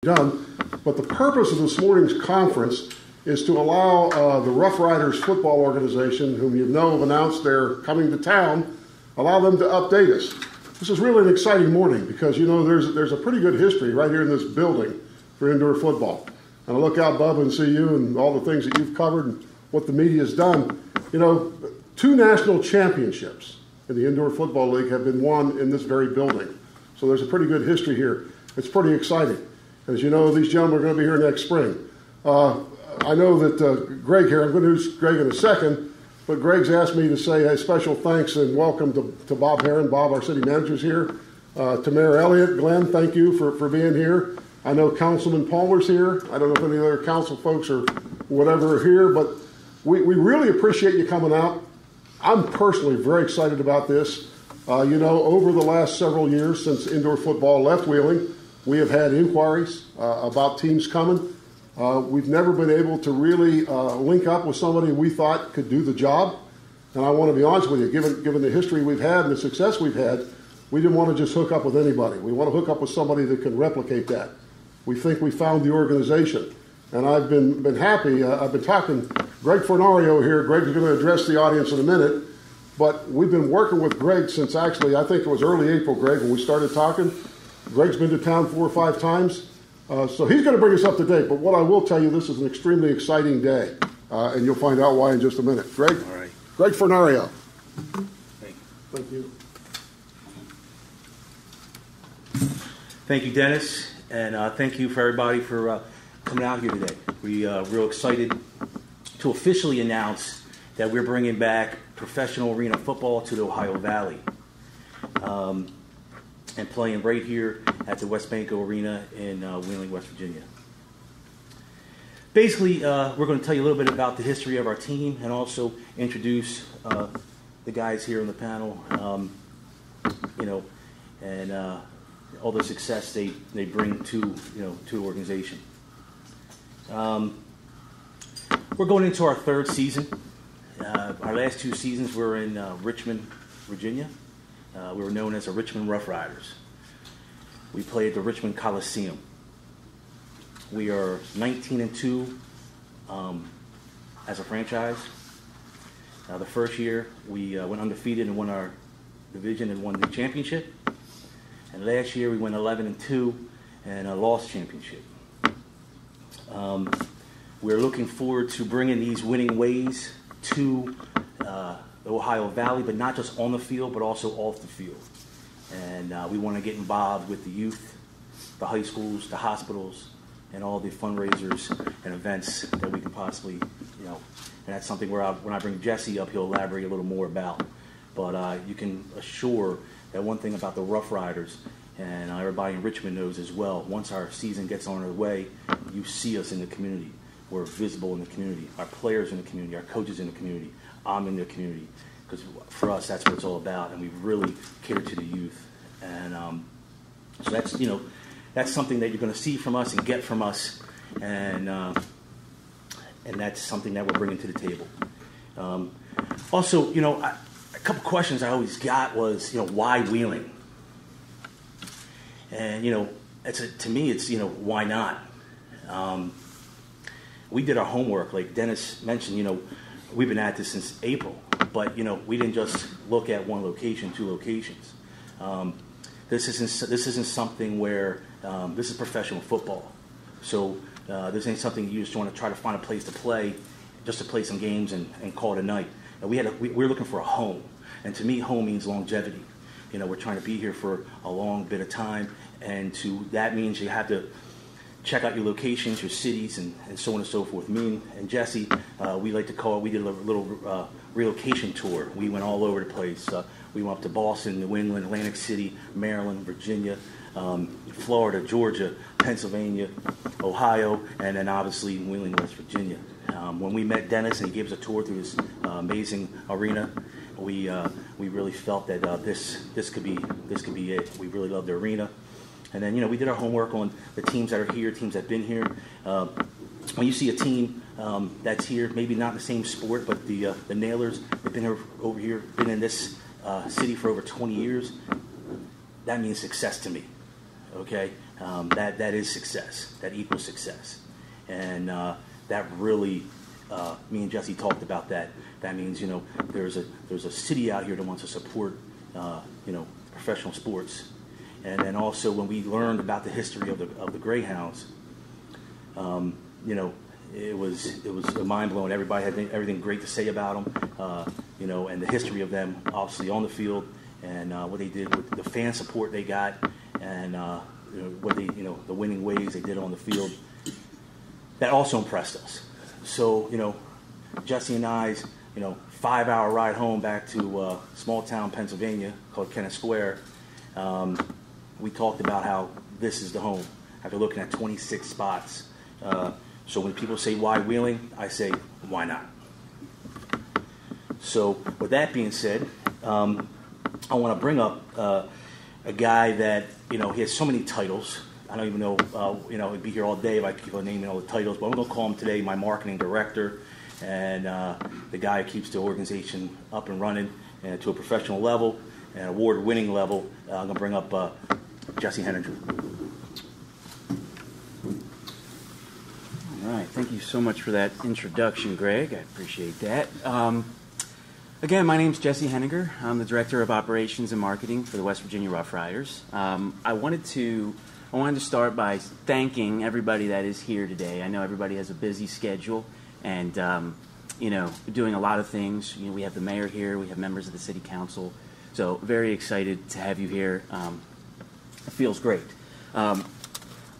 done. But the purpose of this morning's conference is to allow the Roughriders football organization, whom you know have announced they're coming to town, allow them to update us. This is really an exciting morning because, you know, there's a pretty good history right here in this building for indoor football. And I look out, Bubba, and see you and all the things that you've covered and what the media has done. You know, 2 national championships in the Indoor Football League have been won in this very building. So there's a pretty good history here. It's pretty exciting. As you know, these gentlemen are going to be here next spring. I know that Greg here, I'm going to introduce Greg in a second, but Greg's asked me to say a special thanks and welcome to Bob Herron. Bob, our city manager's here. To Mayor Elliott, Glenn, thank you for being here. I know Councilman Palmer's here. I don't know if any other council folks or whatever are here, but we really appreciate you coming out. I'm personally very excited about this. You know, over the last several years since indoor football left Wheeling, we have had inquiries about teams coming. We've never been able to really link up with somebody we thought could do the job. And I want to be honest with you, given the history we've had and the success we've had, we didn't want to just hook up with anybody. We want to hook up with somebody that can replicate that. We think we found the organization. And I've been happy. I've been talking, Greg Fornario here. Greg's going to address the audience in a minute. But we've been working with Greg since actually, I think it was early April, Greg, when we started talking. Greg's been to town 4 or 5 times. So he's going to bring us up to date. But what I will tell you, this is an extremely exciting day. And you'll find out why in just a minute. Greg? All right. Greg Fornario. Thank you. Thank you, Dennis. And thank you for everybody for coming out here today. We're real excited to officially announce that we're bringing back professional arena football to the Ohio Valley. And playing right here at the WesBanco Arena in Wheeling, West Virginia. Basically, we're going to tell you a little bit about the history of our team and also introduce the guys here on the panel, you know, and all the success they bring to the organization. We're going into our 3rd season. Our last 2 seasons were in Richmond, Virginia. We were known as the Richmond Roughriders. We played at the Richmond Coliseum. We are 19-2 as a franchise. The first year we went undefeated and won our division and won the championship. And last year we went 11-2 and lost championship. We're looking forward to bringing these winning ways to the Ohio Valley, but not just on the field, but also off the field. And we want to get involved with the youth, the high schools, the hospitals, and all the fundraisers and events that we can possibly, and that's something where when I bring Jesse up, he'll elaborate a little more about. But you can assure that one thing about the Roughriders, and everybody in Richmond knows as well, once our season gets on our way, you see us in the community. We're visible in the community. Our players in the community, our coaches in the community, I'm in the community. Because for us, that's what it's all about, and we really cater to the youth. And so that's something that you're going to see from us and get from us, and that's something that we're bringing to the table. Also, a couple questions I always got was, why Wheeling? And to me, it's why not? We did our homework, like Dennis mentioned. We've been at this since April. But we didn't just look at one location, 2 locations. This isn't something where this is professional football. So this ain't something you just want to try to find a place to play, just to play some games and call it a night. And we're looking for a home, and to me, home means longevity. We're trying to be here for a long bit of time, and that means you have to check out your locations, your cities, and so on and so forth. Me and Jesse, we like to call it, we did a little relocation tour. We went all over the place. We went up to Boston, New England, Atlantic City, Maryland, Virginia, Florida, Georgia, Pennsylvania, Ohio, and then obviously Wheeling, West Virginia. When we met Dennis and he gave us a tour through this amazing arena, we really felt that this could be it. We really loved the arena. And then, we did our homework on the teams that are here, teams that have been here. When you see a team that's here, maybe not in the same sport, but the Nailers, they've been here, been in this city for over 20 years, that means success to me. okay? that is success. That equals success. And that really, me and Jesse talked about that. That means, there's a city out here that wants to support, professional sports. And then also when we learned about the history of the Greyhounds, it was mind blowing. Everybody had everything great to say about them, and the history of them, obviously on the field, and what they did with the fan support they got, and what they, the winning ways they did on the field. That also impressed us. So, Jesse and I's, 5-hour ride home back to small town Pennsylvania called Kennett Square. We talked about how this is the home after looking at 26 spots. So when people say why Wheeling, I say why not. So with that being said, I want to bring up a guy that he has so many titles. I don't even know he'd be here all day if I keep on naming all the titles. But I'm going to call him today my marketing director, and the guy who keeps the organization up and running and to a professional level, an award-winning level. I'm going to bring up Jesse Henninger. All right, thank you so much for that introduction, Greg. I appreciate that. Again, my name's Jesse Henninger. I'm the Director of Operations and Marketing for the West Virginia Roughriders. I wanted to start by thanking everybody that is here today. I know everybody has a busy schedule and, doing a lot of things. We have the mayor here. We have members of the city council. So very excited to have you here. It feels great.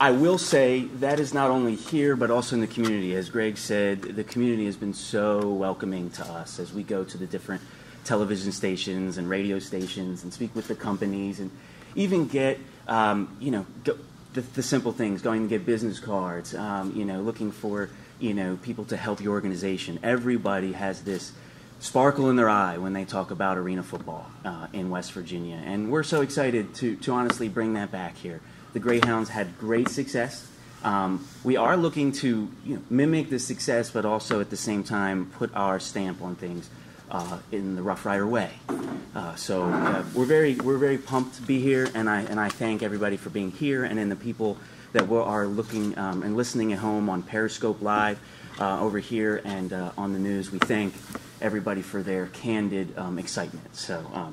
I will say that is not only here, but also in the community. As Greg said, the community has been so welcoming to us as we go to the different television stations and radio stations and speak with the companies and even get, the simple things, going to get business cards, looking for, people to help your organization. Everybody has this sparkle in their eye when they talk about arena football in West Virginia. And we're so excited to honestly bring that back here. The Greyhounds had great success. We are looking to mimic the success, but also at the same time put our stamp on things in the Roughrider way. So we're very pumped to be here, and I thank everybody for being here, and then the people that are looking and listening at home on Periscope Live over here and on the news. We thank everybody for their candid excitement. So.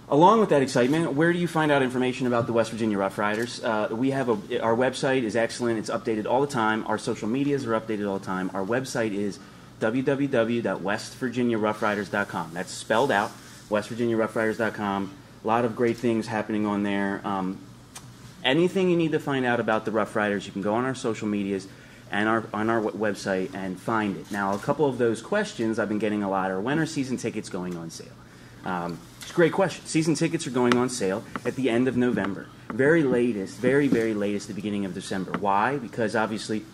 Along with that excitement, where do you find out information about the West Virginia Roughriders? Our website is excellent. It's updated all the time. Our social medias are updated all the time. Our website is www.westvirginiaroughriders.com. That's spelled out, westvirginiaroughriders.com. A lot of great things happening on there. Anything you need to find out about the Roughriders, you can go on our social medias and on our website and find it. Now, a couple of those questions I've been getting a lot are, when are season tickets going on sale? It's a great question. Season tickets are going on sale at the end of November. Very latest, very, very latest, the beginning of December. Why? Because obviously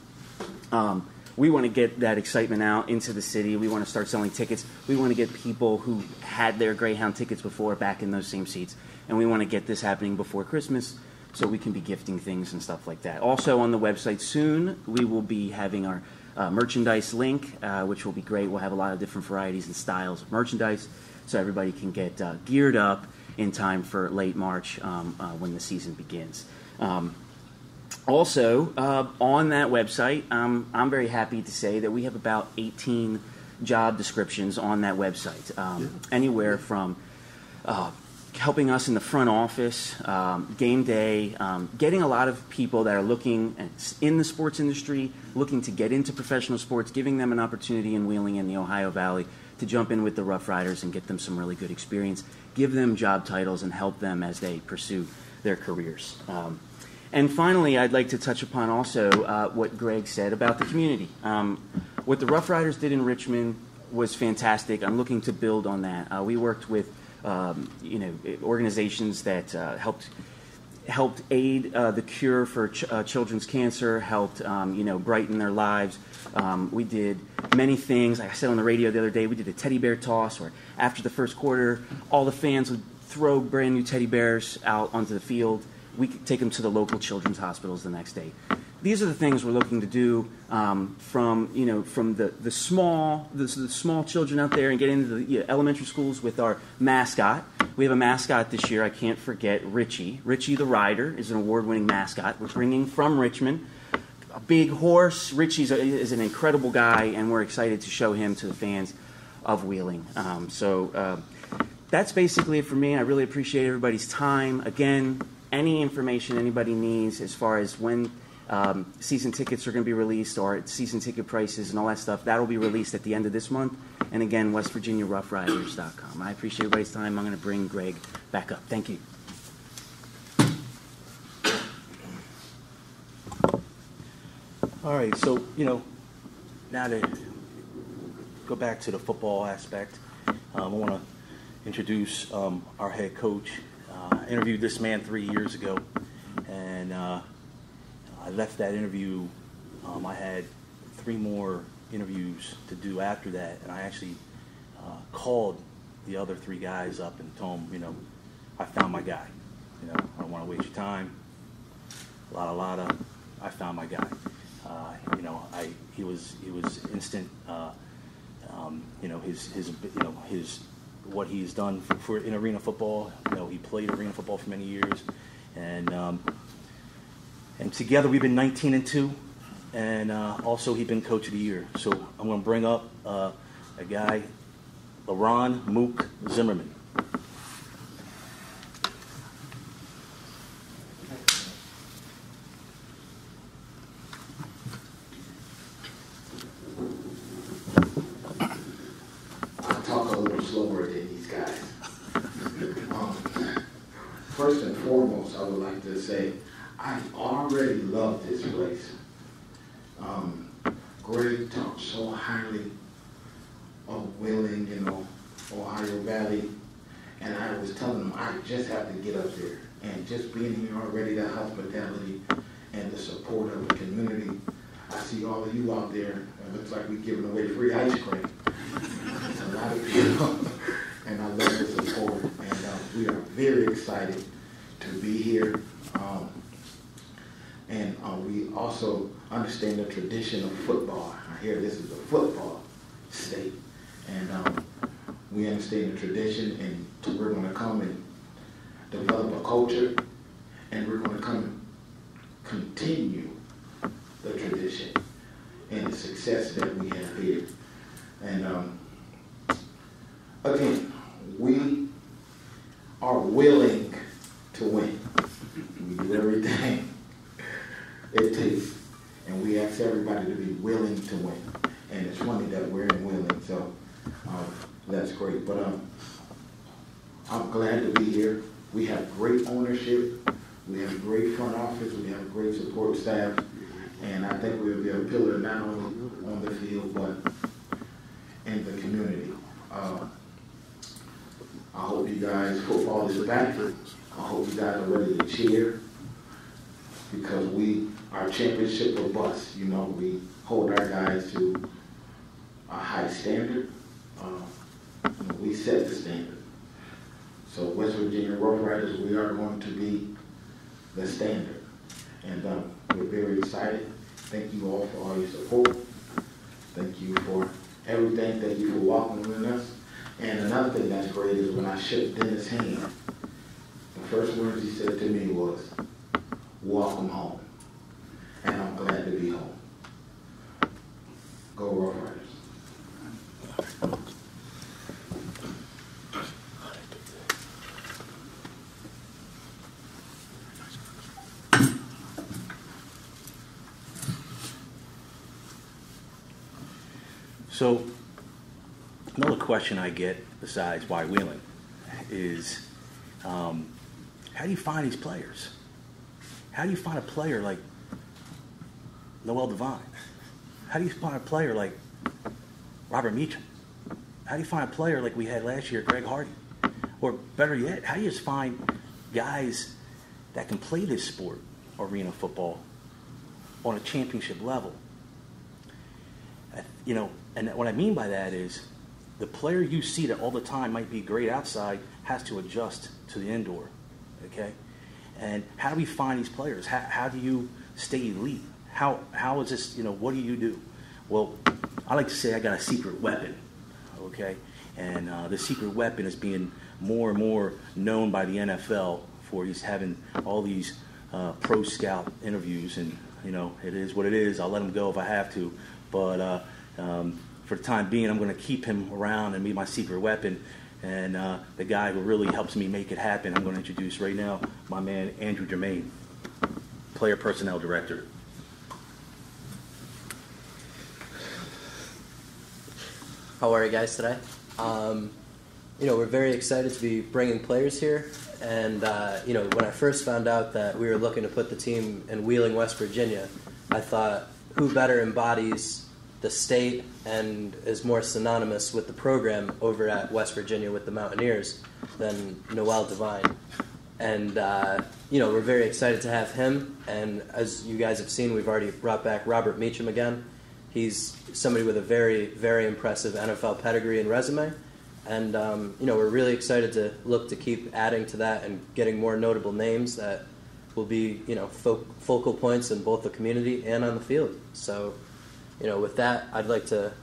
we want to get that excitement out into the city. We want to start selling tickets. We want to get people who had their Greyhound tickets before back in those same seats. And we want to get this happening before Christmas so we can be gifting things and stuff like that. Also on the website soon, we will be having our merchandise link, which will be great. We'll have a lot of different varieties and styles of merchandise, so everybody can get geared up in time for late March when the season begins. Also, on that website, I'm very happy to say that we have about 18 job descriptions on that website, anywhere from helping us in the front office, game day, getting a lot of people that are looking in the sports industry, looking to get into professional sports, giving them an opportunity in Wheeling in the Ohio Valley to jump in with the Roughriders and get them some really good experience, give them job titles, and help them as they pursue their careers. And finally, I'd like to touch upon also what Greg said about the community. What the Roughriders did in Richmond was fantastic. I'm looking to build on that. We worked with organizations that helped aid the cure for children's cancer, helped brighten their lives. We did many things. Like I said on the radio the other day, we did a teddy bear toss where after the first quarter, all the fans would throw brand new teddy bears out onto the field. We could take them to the local children's hospitals the next day. These are the things we're looking to do from the small children out there and get into the elementary schools with our mascot, We have a mascot this year. I can't forget Richie. Richie the Rider is an award-winning mascot. We're bringing from Richmond a big horse. Richie is an incredible guy, and we're excited to show him to the fans of Wheeling. That's basically it for me. I really appreciate everybody's time. Again, any information anybody needs as far as when season tickets are going to be released or season ticket prices and all that stuff, that will be released at the end of this month. And again, WestVirginiaRoughriders.com. I appreciate everybody's time. I'm going to bring Greg back up. Thank you. All right, so, now to go back to the football aspect, I want to introduce our head coach. I interviewed this man 3 years ago, and I left that interview. I had 3 more interviews to do after that, and I actually called the other 3 guys up and told them, I found my guy. I don't want to waste your time. Lotta, I found my guy. He was instant. His what he's done for in arena football. He played arena football for many years, and together we've been 19-2, and also he's been coach of the year. So I'm going to bring up a guy, LaRon Mook Zimmerman. First and foremost, I would like to say I already love this place. Greg talked so highly of Wheeling, Ohio Valley, and I was telling him I just have to get up there. And just being here already, the hospitality and the support of the community. I see all of you out there. It looks like we're giving away free ice cream. It's a lot of people, and I love the support. And we are very excited to be here. And we also understand the tradition of football. I hear this is a football state. And we understand the tradition, and we're going to come and develop a culture, and we're going to come and continue the tradition and the success that we have here. And again, we are willing to win. We do everything it takes, and we ask everybody to be willing to win. And it's funny that we're in Wheeling, so that's great. But I'm glad to be here. We have great ownership. We have great front office. We have great support staff. And I think we'll be a pillar not only on the field, but in the community. I hope you guys, football is back. I hope you guys are ready to cheer, because we are championship or bust. We hold our guys to a high standard. We set the standard. So West Virginia Roughriders, we are going to be the standard. And we're very excited. Thank you all for all your support. Thank you for everything. Thank you for welcoming us. And another thing that's great is when I shook Dennis' hand, the first words he said to me was, "Welcome home." And I'm glad to be home. Go Roughriders. So, another question I get, besides why Wheeling, is how do you find these players? How do you find a player like Noel Devine? How do you find a player like Robert Meacham? How do you find a player like we had last year, Greg Hardy? Or better yet, how do you just find guys that can play this sport, arena football, on a championship level? And what I mean by that is the player you see that all the time might be great outside has to adjust to the indoor, okay? And how do we find these players? How do you stay elite? How is this, what do you do? Well, I like to say I got a secret weapon, okay? And the secret weapon is being more and more known by the NFL for he's having all these pro scout interviews, and it is what it is. I'll let him go if I have to, but for the time being, I'm going to keep him around and be my secret weapon. And the guy who really helps me make it happen, I'm going to introduce right now, my man Andrew Germain, Player Personnel Director. How are you guys today? We're very excited to be bringing players here. And, when I first found out that we were looking to put the team in Wheeling, West Virginia, I thought, who better embodies the state and is more synonymous with the program over at West Virginia with the Mountaineers than Noel Devine. And, we're very excited to have him. And as you guys have seen, we've already brought back Robert Meacham again. He's somebody with a very, very impressive NFL pedigree and resume. And, we're really excited to look to keep adding to that and getting more notable names that will be, focal points in both the community and on the field. So, with that, I'd like to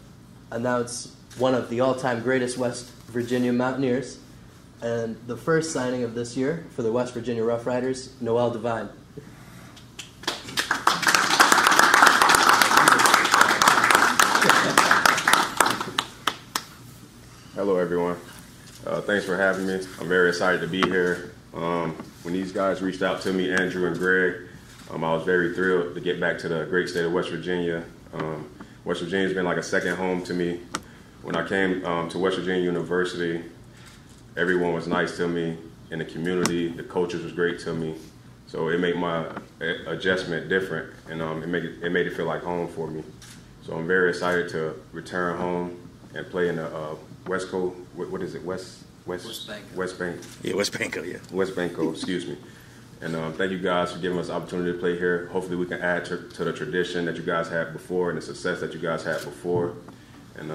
announce one of the all-time greatest West Virginia Mountaineers and the first signing of this year for the West Virginia Roughriders, Noel Devine. Hello, everyone. Thanks for having me. I'm very excited to be here. When these guys reached out to me, Andrew and Greg, I was very thrilled to get back to the great state of West Virginia. West Virginia's been like a second home to me. When I came to West Virginia University, everyone was nice to me in the community. The coaches was great to me. So it made my adjustment different, and it made it feel like home for me. So I'm very excited to return home and play in the West Coast. What is it? WesBanco. Yeah, WesBanco. Yeah. WesBanco. Excuse me. And thank you guys for giving us the opportunity to play here. Hopefully we can add to the tradition that you guys had before and the success that you guys had before. And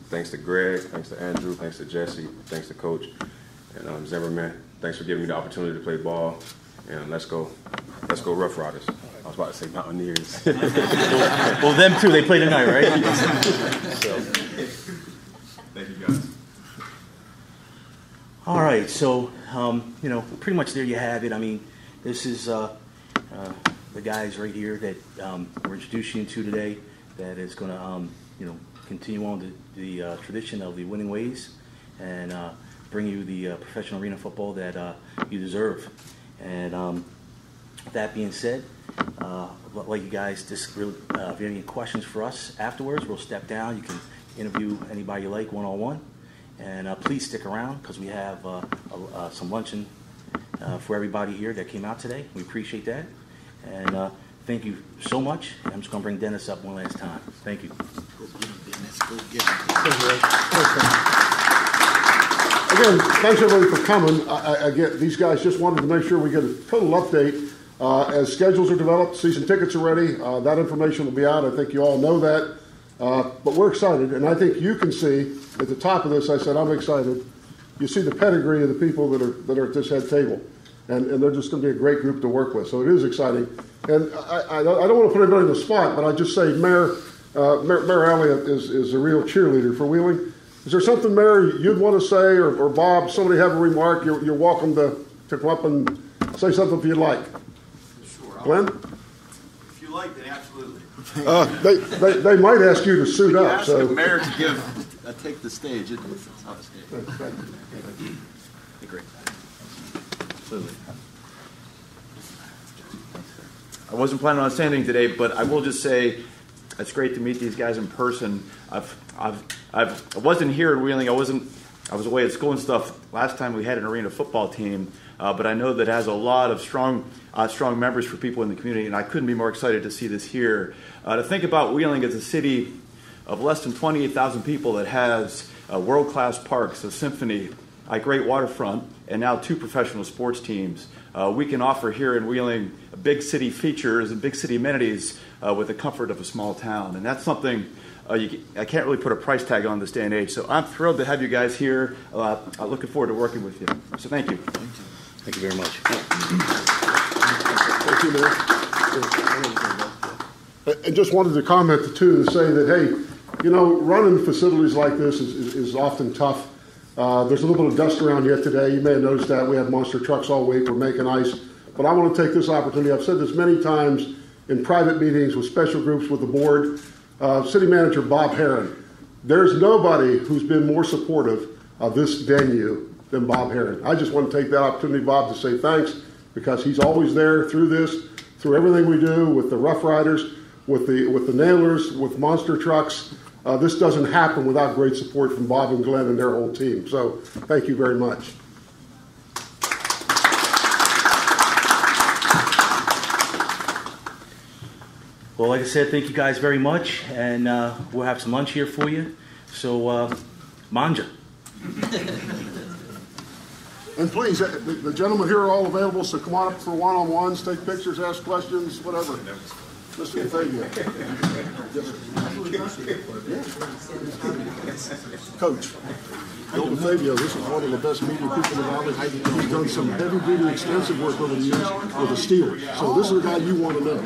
thanks to Greg, thanks to Andrew, thanks to Jesse, thanks to Coach, and Zimmerman. Thanks for giving me the opportunity to play ball. And let's go Roughriders. I was about to say Mountaineers. Well, them too. They play tonight, right? So. Thank you guys. All right, so pretty much there you have it. I mean, this is the guys right here that we're introducing you to today. That is going to continue on the tradition of the winning ways and bring you the professional arena football that you deserve. And that being said, like you guys, if you have any questions for us afterwards, we'll step down. You can interview anybody you like one-on-one. And please stick around because we have some luncheon for everybody here that came out today. We appreciate that. And thank you so much. I'm just going to bring Dennis up one last time. Thank you. Again, thanks everybody for coming. Again, these guys just wanted to make sure we get a total update. As schedules are developed, season tickets are ready. That information will be out. I think you all know that. But we're excited, and I think you can see at the top of this, I said I'm excited. You see the pedigree of the people that are at this head table, and they're just going to be a great group to work with. So it is exciting. And I don't want to put anybody in the spot, but I just say Mayor Elliott is a real cheerleader for Wheeling. Is there something, Mayor, you'd want to say, or Bob, somebody have a remark? You're welcome to come up and say something if you'd like. Sure. Glenn? If you like, then absolutely. They might ask you to suit up. Ask So the mayor to take the stage. It's not a stage. Great. Absolutely. I wasn't planning on standing today, but I will just say it's great to meet these guys in person. I wasn't here in Wheeling. I was away at school and stuff last time we had an arena football team, but I know that it has a lot of strong members for people in the community, and I couldn't be more excited to see this here. To think about Wheeling as a city of less than 28,000 people that has world-class parks, a symphony, a great waterfront, and now 2 professional sports teams. We can offer here in Wheeling big city features and big city amenities with the comfort of a small town. And that's something I can't really put a price tag on this day and age. So I'm thrilled to have you guys here. I'm looking forward to working with you. So thank you. Thank you very much. thank you, Mayor. I just wanted to comment too to say that, hey, running facilities like this is often tough. There's a little bit of dust around yet today. You may have noticed that. We had monster trucks all week. We're making ice. But I want to take this opportunity. I've said this many times in private meetings with special groups with the board. City Manager Bob Herron. There's nobody who's been more supportive of this venue than Bob Herron. I just want to take that opportunity, Bob, to say thanks, because he's always there through this, through everything we do with the Roughriders, with the Nailers, with monster trucks. This doesn't happen without great support from Bob and Glenn and their whole team. So thank you very much. Well, like I said, thank you guys very much, and we'll have some lunch here for you. So, manja. And please, the gentlemen here are all available, so come on up for one-on-ones, take pictures, ask questions, whatever. Mr. Fabio. Coach, Noel Fabio, this is one of the best media people in the valley. He's done some heavy-duty, extensive work over the years with the Steelers. So this is a guy you want to know.